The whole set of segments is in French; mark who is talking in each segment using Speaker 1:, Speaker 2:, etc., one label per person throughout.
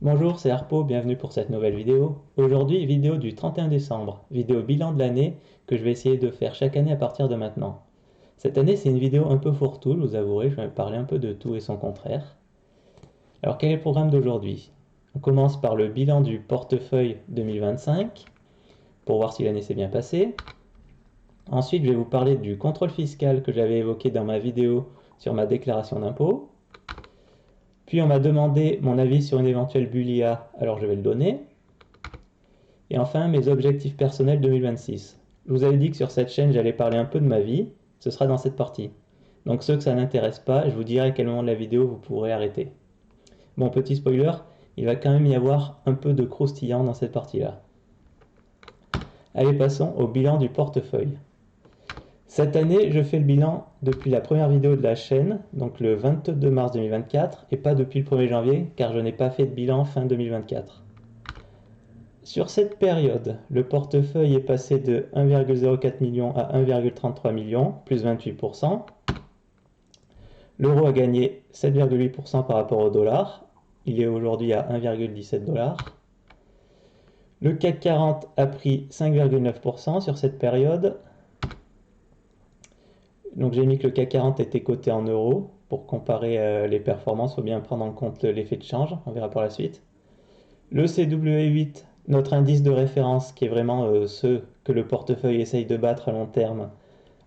Speaker 1: Bonjour, c'est Harpo, bienvenue pour cette nouvelle vidéo. Aujourd'hui, vidéo du 31 décembre, vidéo bilan de l'année que je vais essayer de faire chaque année à partir de maintenant. Cette année, c'est une vidéo un peu fourre-tout, vous avouerez, je vais parler un peu de tout et son contraire. Alors, quel est le programme d'aujourd'hui? On commence par le bilan du portefeuille 2025, pour voir si l'année s'est bien passée. Ensuite, je vais vous parler du contrôle fiscal que j'avais évoqué dans ma vidéo sur ma déclaration d'impôt. Puis on m'a demandé mon avis sur une éventuelle bulle IA, alors je vais le donner. Et enfin, mes objectifs personnels 2026. Je vous avais dit que sur cette chaîne, j'allais parler un peu de ma vie. Ce sera dans cette partie. Donc ceux que ça n'intéresse pas, je vous dirai à quel moment de la vidéo vous pourrez arrêter. Bon, petit spoiler, il va quand même y avoir un peu de croustillant dans cette partie-là. Allez, passons au bilan du portefeuille. Cette année, je fais le bilan depuis la première vidéo de la chaîne, donc le 22 mars 2024, et pas depuis le 1er janvier, car je n'ai pas fait de bilan fin 2024. Sur cette période, le portefeuille est passé de 1,04 million à 1,33 million, plus 28%. L'euro a gagné 7,8% par rapport au dollar. Il est aujourd'hui à 1,17 $. Le CAC 40 a pris 5,9% sur cette période. Donc j'ai mis que le CAC 40 était coté en euros. Pour comparer les performances, il faut bien prendre en compte l'effet de change. On verra par la suite. Le CW8, notre indice de référence, qui est vraiment ce que le portefeuille essaye de battre à long terme,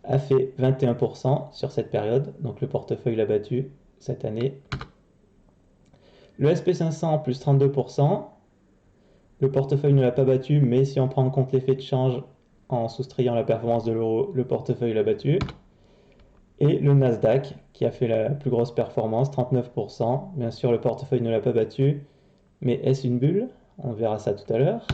Speaker 1: a fait 21% sur cette période. Donc le portefeuille l'a battu cette année. Le SP500 plus 32%. Le portefeuille ne l'a pas battu, mais si on prend en compte l'effet de change en soustrayant la performance de l'euro, le portefeuille l'a battu. Et le Nasdaq, qui a fait la plus grosse performance, 39%. Bien sûr, le portefeuille ne l'a pas battu, mais est-ce une bulle? On verra ça tout à l'heure.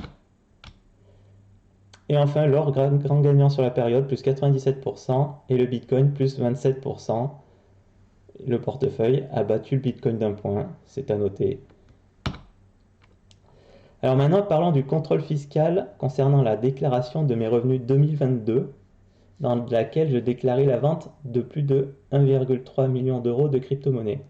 Speaker 1: Et enfin, l'or, grand gagnant sur la période, plus 97%, et le Bitcoin, plus 27%. Le portefeuille a battu le Bitcoin d'un point, c'est à noter. Alors maintenant, parlons du contrôle fiscal concernant la déclaration de mes revenus 2022, dans laquelle je déclarais la vente de plus de 1,3 million d'euros de crypto-monnaies.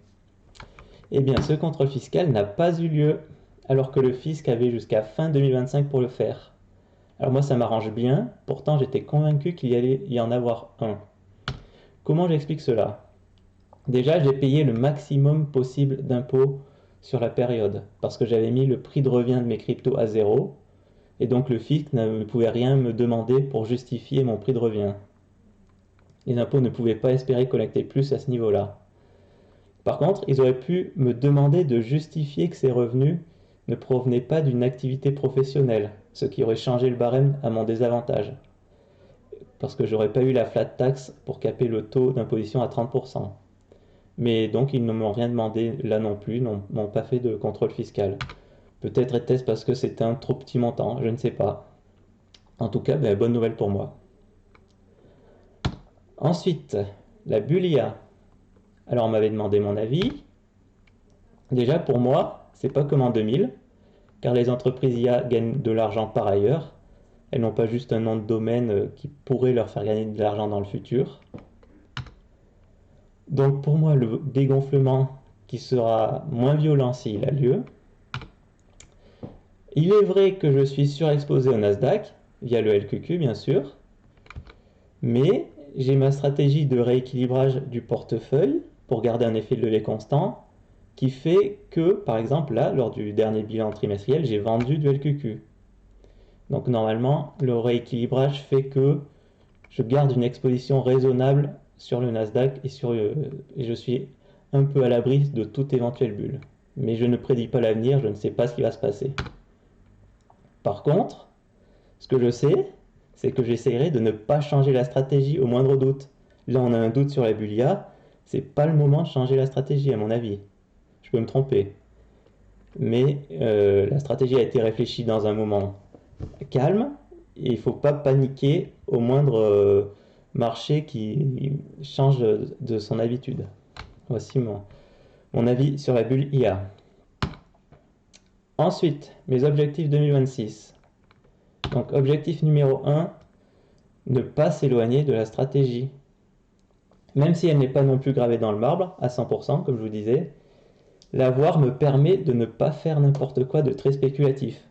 Speaker 1: Eh bien, ce contrôle fiscal n'a pas eu lieu, alors que le fisc avait jusqu'à fin 2025 pour le faire. Alors moi, ça m'arrange bien, pourtant j'étais convaincu qu'il y allait y en avoir un. Comment j'explique cela? Déjà, j'ai payé le maximum possible d'impôts sur la période, parce que j'avais mis le prix de revient de mes cryptos à zéro, et donc le fisc ne pouvait rien me demander pour justifier mon prix de revient. Les impôts ne pouvaient pas espérer collecter plus à ce niveau-là. Par contre, ils auraient pu me demander de justifier que ces revenus ne provenaient pas d'une activité professionnelle, ce qui aurait changé le barème à mon désavantage, parce que j'aurais pas eu la flat tax pour caper le taux d'imposition à 30%. Mais donc ils ne m'ont rien demandé là non plus, n'ont pas fait de contrôle fiscal. Peut-être était-ce parce que c'était un trop petit montant, je ne sais pas. En tout cas, bonne nouvelle pour moi. Ensuite, la bulle IA. Alors on m'avait demandé mon avis. Déjà pour moi, c'est pas comme en 2000, car les entreprises IA gagnent de l'argent par ailleurs. Elles n'ont pas juste un nom de domaine qui pourrait leur faire gagner de l'argent dans le futur. Donc pour moi, le dégonflement qui sera moins violent s'il a lieu. Il est vrai que je suis surexposé au Nasdaq, via le LQQ bien sûr, mais j'ai ma stratégie de rééquilibrage du portefeuille pour garder un effet de levée constant qui fait que, par exemple là, lors du dernier bilan trimestriel, j'ai vendu du LQQ. Donc normalement, le rééquilibrage fait que je garde une exposition raisonnable sur le Nasdaq et je suis un peu à l'abri de toute éventuelle bulle. Mais je ne prédis pas l'avenir, je ne sais pas ce qui va se passer. Par contre, ce que je sais, c'est que j'essaierai de ne pas changer la stratégie au moindre doute. Là, on a un doute sur la bulle IA, c'est pas le moment de changer la stratégie à mon avis. Je peux me tromper. Mais la stratégie a été réfléchie dans un moment calme et il ne faut pas paniquer au moindre marché qui change de son habitude. Voici mon avis sur la bulle IA. Ensuite, mes objectifs 2026. Donc objectif numéro 1, ne pas s'éloigner de la stratégie. Même si elle n'est pas non plus gravée dans le marbre à 100%, comme je vous disais, L'avoir me permet de ne pas faire n'importe quoi de très spéculatif.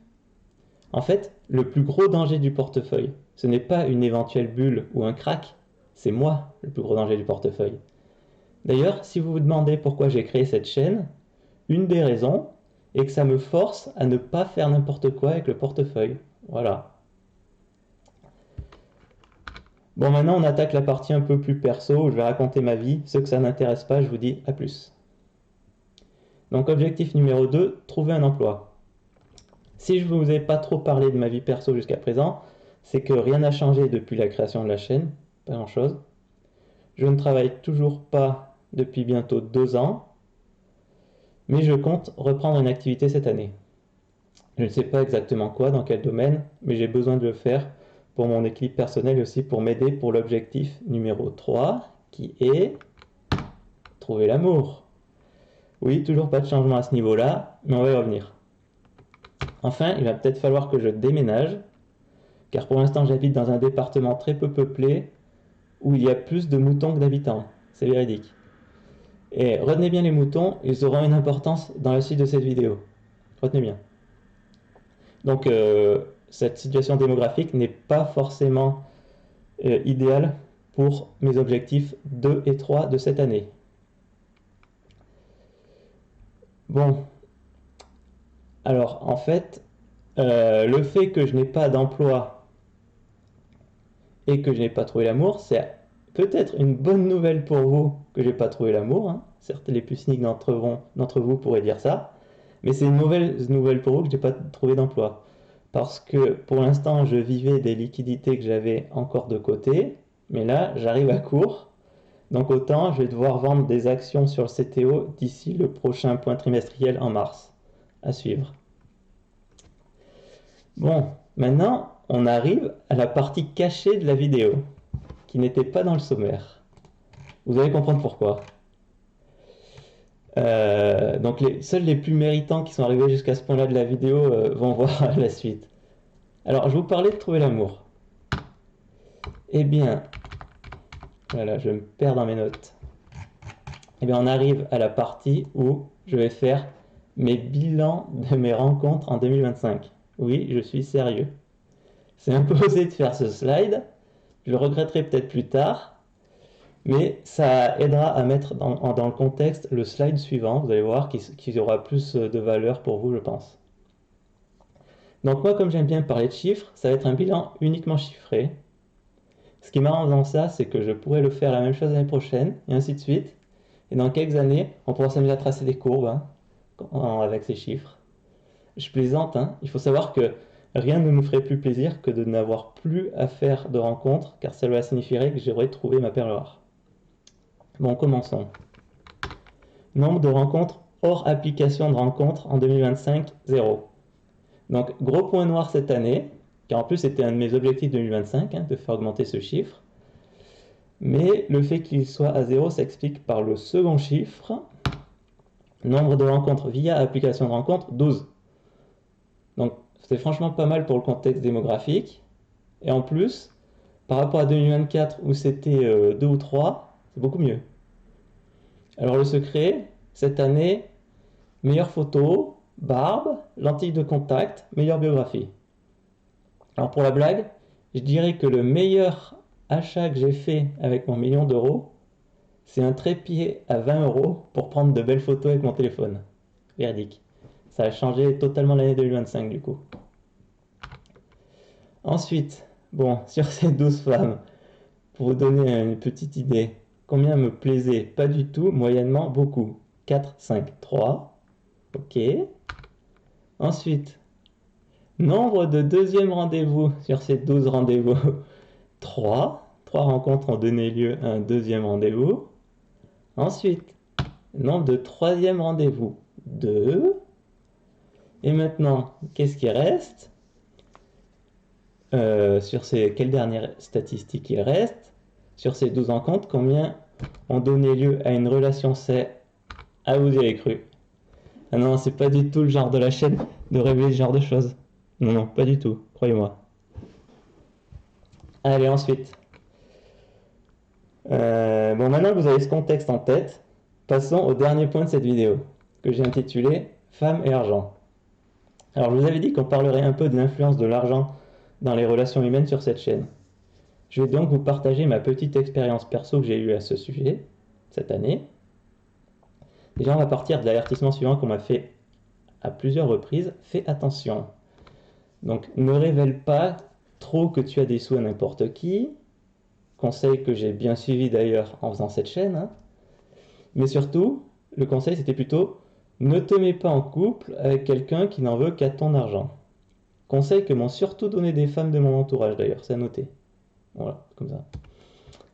Speaker 1: En fait, le plus gros danger du portefeuille, ce n'est pas une éventuelle bulle ou un crack, c'est moi le plus gros danger du portefeuille. D'ailleurs, si vous vous demandez pourquoi j'ai créé cette chaîne, une des raisons est que ça me force à ne pas faire n'importe quoi avec le portefeuille. Voilà. Bon, maintenant on attaque la partie un peu plus perso où je vais raconter ma vie. Ceux que ça n'intéresse pas, je vous dis à plus. Donc objectif numéro 2, trouver un emploi. Si je ne vous ai pas trop parlé de ma vie perso jusqu'à présent, c'est que rien n'a changé depuis la création de la chaîne, pas grand chose. Je ne travaille toujours pas depuis bientôt 2 ans, mais je compte reprendre une activité cette année. Je ne sais pas exactement quoi, dans quel domaine, mais j'ai besoin de le faire pour mon équilibre personnel et aussi pour m'aider pour l'objectif numéro 3, qui est trouver l'amour. Oui, toujours pas de changement à ce niveau-là, mais on va y revenir. Enfin, il va peut-être falloir que je déménage, car pour l'instant j'habite dans un département très peu peuplé, où il y a plus de moutons que d'habitants. C'est véridique. Et retenez bien les moutons, ils auront une importance dans la suite de cette vidéo. Retenez bien. Donc cette situation démographique n'est pas forcément idéale pour mes objectifs 2 et 3 de cette année. Bon, alors en fait, le fait que je n'ai pas d'emploi et que je n'ai pas trouvé l'amour, c'est peut-être une bonne nouvelle pour vous que je n'ai pas trouvé l'amour. Hein. Certes, les plus cyniques d'entre vous pourraient dire ça, mais c'est une mauvaise nouvelle pour vous que je n'ai pas trouvé d'emploi. Parce que pour l'instant, je vivais des liquidités que j'avais encore de côté, mais là, j'arrive à court. Donc autant, je vais devoir vendre des actions sur le CTO d'ici le prochain point trimestriel en mars. À suivre. Bon, maintenant, on arrive à la partie cachée de la vidéo, qui n'était pas dans le sommaire. Vous allez comprendre pourquoi. Donc seuls les plus méritants qui sont arrivés jusqu'à ce point-là de la vidéo vont voir la suite. Alors, je vous parlais de trouver l'amour. Eh bien, voilà, je me perds dans mes notes. Eh bien, on arrive à la partie où je vais faire mes bilans de mes rencontres en 2025. Oui, je suis sérieux. C'est un peu osé de faire ce slide. Je le regretterai peut-être plus tard. Mais ça aidera à mettre dans le contexte le slide suivant. Vous allez voir qu'il aura plus de valeur pour vous, je pense. Donc moi, comme j'aime bien parler de chiffres, ça va être un bilan uniquement chiffré. Ce qui est marrant dans ça, c'est que je pourrais le faire la même chose l'année prochaine, et ainsi de suite. Et dans quelques années, on pourra s'amuser à tracer des courbes hein, avec ces chiffres. Je plaisante, hein. Il faut savoir que rien ne nous ferait plus plaisir que de n'avoir plus à faire de rencontres, car cela signifierait que j'aurais trouvé ma perle rare. Bon, commençons. Nombre de rencontres hors application de rencontres en 2025, 0. Donc, gros point noir cette année, car en plus c'était un de mes objectifs 2025, hein, de faire augmenter ce chiffre. Mais le fait qu'il soit à 0 s'explique par le second chiffre. Nombre de rencontres via application de rencontres, 12. Donc c'est franchement pas mal pour le contexte démographique. Et en plus, par rapport à 2024 où c'était 2 ou 3, c'est beaucoup mieux. Alors le secret, cette année, meilleure photo, barbe, lentilles de contact, meilleure biographie. Alors pour la blague, je dirais que le meilleur achat que j'ai fait avec mon million d'euros, c'est un trépied à 20 € pour prendre de belles photos avec mon téléphone. Véridique. Ça a changé totalement l'année 2025 du coup. Ensuite, bon, sur ces 12 femmes, pour vous donner une petite idée, combien me plaisait? Pas du tout, moyennement, beaucoup. 4, 5, 3. Ok. Ensuite, nombre de deuxième rendez-vous sur ces 12 rendez-vous. 3. 3 rencontres ont donné lieu à un deuxième rendez-vous. Ensuite, nombre de troisième rendez-vous. 2. Et maintenant, qu'est-ce qui reste? Quelle dernière statistique il reste? Sur ces 12 rencontres, combien ont donné lieu à une relation saine? Ah, vous y avez cru. Ah non, c'est pas du tout le genre de la chaîne de révéler ce genre de choses. Non, non, pas du tout, croyez-moi. Allez, ensuite. Bon, maintenant que vous avez ce contexte en tête, passons au dernier point de cette vidéo. que j'ai intitulé Femmes et argent. Alors je vous avais dit qu'on parlerait un peu de l'influence de l'argent dans les relations humaines sur cette chaîne. Je vais donc vous partager ma petite expérience perso que j'ai eue à ce sujet cette année. Déjà on va partir de l'avertissement suivant qu'on m'a fait à plusieurs reprises. Fais attention. Donc ne révèle pas trop que tu as des sous à n'importe qui. Conseil que j'ai bien suivi d'ailleurs en faisant cette chaîne. Hein. Mais surtout, le conseil c'était plutôt ne te mets pas en couple avec quelqu'un qui n'en veut qu'à ton argent. Conseil que m'ont surtout donné des femmes de mon entourage d'ailleurs, c'est à noter. Voilà, comme ça.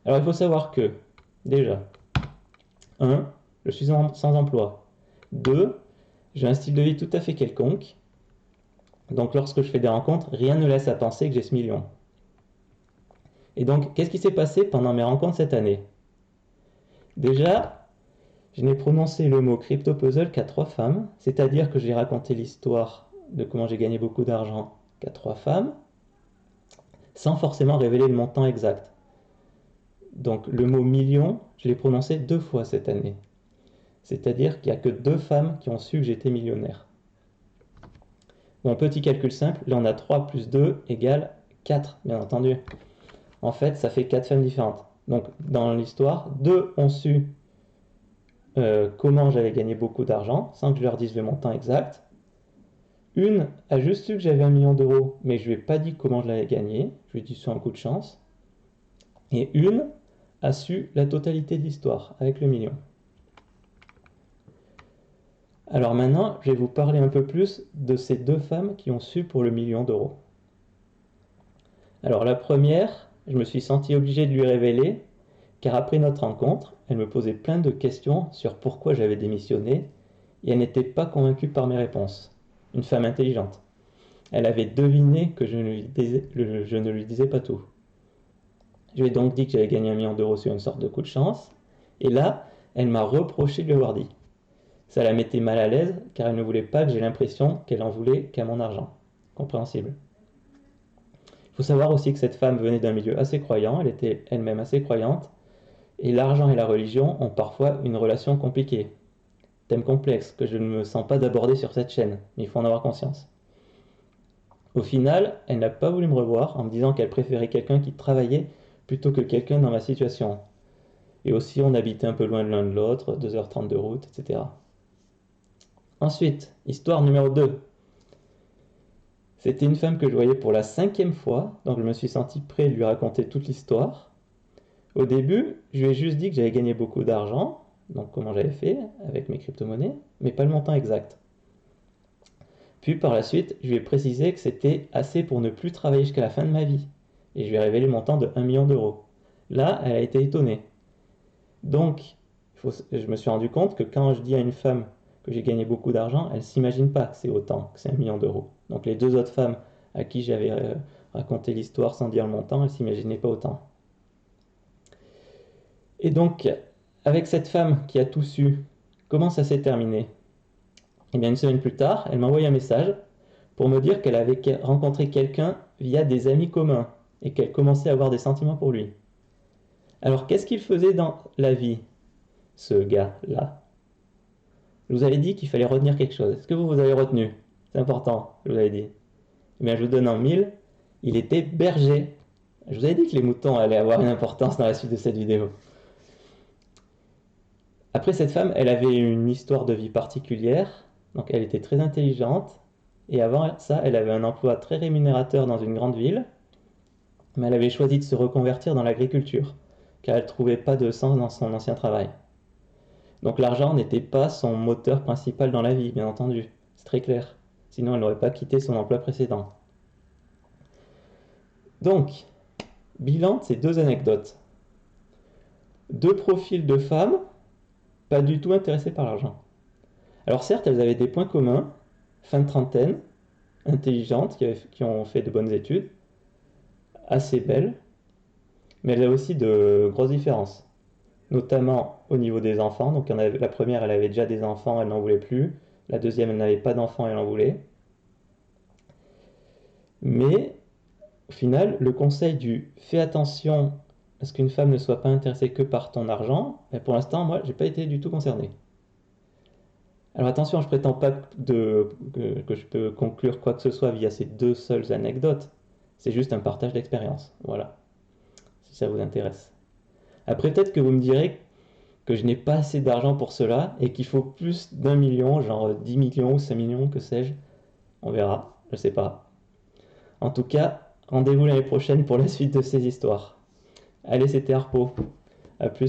Speaker 1: Alors il faut savoir que, déjà, 1. Je suis sans emploi. 2. J'ai un style de vie tout à fait quelconque. Donc lorsque je fais des rencontres, rien ne laisse à penser que j'ai ce million. Et donc, qu'est-ce qui s'est passé pendant mes rencontres cette année? Déjà, je n'ai prononcé le mot crypto puzzle qu'à 3 femmes, c'est-à-dire que j'ai raconté l'histoire de comment j'ai gagné beaucoup d'argent qu'à 3 femmes, sans forcément révéler le montant exact. Donc le mot million, je l'ai prononcé 2 fois cette année. C'est-à-dire qu'il n'y a que 2 femmes qui ont su que j'étais millionnaire. Bon, petit calcul simple, là on a 3 plus 2 égale 4, bien entendu. En fait, ça fait 4 femmes différentes. Donc dans l'histoire, 2 ont su comment j'avais gagné beaucoup d'argent, sans que je leur dise le montant exact. Une a juste su que j'avais 1 million d'euros, mais je ne lui ai pas dit comment je l'avais gagné, je lui ai dit sur un coup de chance. Et une a su la totalité de l'histoire, avec le million. Alors maintenant, je vais vous parler un peu plus de ces 2 femmes qui ont su pour le million d'euros. Alors la première, je me suis senti obligé de lui révéler, car après notre rencontre, elle me posait plein de questions sur pourquoi j'avais démissionné, et elle n'était pas convaincue par mes réponses. Une femme intelligente. Elle avait deviné que je ne lui disais pas tout. Je lui ai donc dit que j'avais gagné 1 million d'euros sur une sorte de coup de chance, et là, elle m'a reproché de lui avoir dit. Ça la mettait mal à l'aise, car elle ne voulait pas que j'ai l'impression qu'elle en voulait qu'à mon argent. Compréhensible. Il faut savoir aussi que cette femme venait d'un milieu assez croyant, elle était elle-même assez croyante, et l'argent et la religion ont parfois une relation compliquée. Thème complexe que je ne me sens pas d'aborder sur cette chaîne, mais il faut en avoir conscience. Au final, elle n'a pas voulu me revoir en me disant qu'elle préférait quelqu'un qui travaillait plutôt que quelqu'un dans ma situation. Et aussi, on habitait un peu loin de l'un de l'autre, 2h30 de route, etc. Ensuite, histoire numéro 2. C'était une femme que je voyais pour la 5e fois, donc je me suis senti prêt de lui raconter toute l'histoire. Au début, je lui ai juste dit que j'avais gagné beaucoup d'argent, donc comment j'avais fait avec mes crypto-monnaies, mais pas le montant exact. Puis par la suite, je lui ai précisé que c'était assez pour ne plus travailler jusqu'à la fin de ma vie, et je lui ai révélé le montant de 1 million d'euros. Là, elle a été étonnée. Donc, je me suis rendu compte que quand je dis à une femme que j'ai gagné beaucoup d'argent, elle ne s'imagine pas que c'est autant, que c'est 1 million d'euros. Donc les 2 autres femmes à qui j'avais raconté l'histoire sans dire le montant, elles ne s'imaginaient pas autant. Et donc, avec cette femme qui a tout su, comment ça s'est terminé? Et bien une semaine plus tard, elle m'a envoyé un message pour me dire qu'elle avait rencontré quelqu'un via des amis communs et qu'elle commençait à avoir des sentiments pour lui. Alors qu'est-ce qu'il faisait dans la vie, ce gars-là? Je vous avais dit qu'il fallait retenir quelque chose. Est-ce que vous avez retenu? C'est important, je vous avais dit. Eh bien je vous donne en 1000, il était berger. Je vous avais dit que les moutons allaient avoir une importance dans la suite de cette vidéo. Après cette femme, elle avait une histoire de vie particulière, donc elle était très intelligente, et avant ça, elle avait un emploi très rémunérateur dans une grande ville, mais elle avait choisi de se reconvertir dans l'agriculture, car elle ne trouvait pas de sens dans son ancien travail. Donc l'argent n'était pas son moteur principal dans la vie, bien entendu, c'est très clair, sinon elle n'aurait pas quitté son emploi précédent. Donc, bilan de ces 2 anecdotes. 2 profils de femmes, pas du tout intéressées par l'argent. Alors certes, elles avaient des points communs, fin de trentaine, intelligentes, qui ont fait de bonnes études, assez belles, mais elles avaient aussi de grosses différences, notamment au niveau des enfants. Donc la première, elle avait déjà des enfants, elle n'en voulait plus. La deuxième, elle n'avait pas d'enfants, elle en voulait. Mais au final, le conseil du fais attention à ce qu'une femme ne soit pas intéressée que par ton argent, pour l'instant, moi, j'ai pas été du tout concerné. Alors attention, je prétends pas que je peux conclure quoi que ce soit via ces deux seules anecdotes. C'est juste un partage d'expérience. Voilà, si ça vous intéresse. Après, peut-être que vous me direz que je n'ai pas assez d'argent pour cela et qu'il faut plus d'1 million, genre 10 millions ou 5 millions, que sais-je. On verra, je sais pas. En tout cas, rendez-vous l'année prochaine pour la suite de ces histoires. Allez, c'était Harpo. À plus.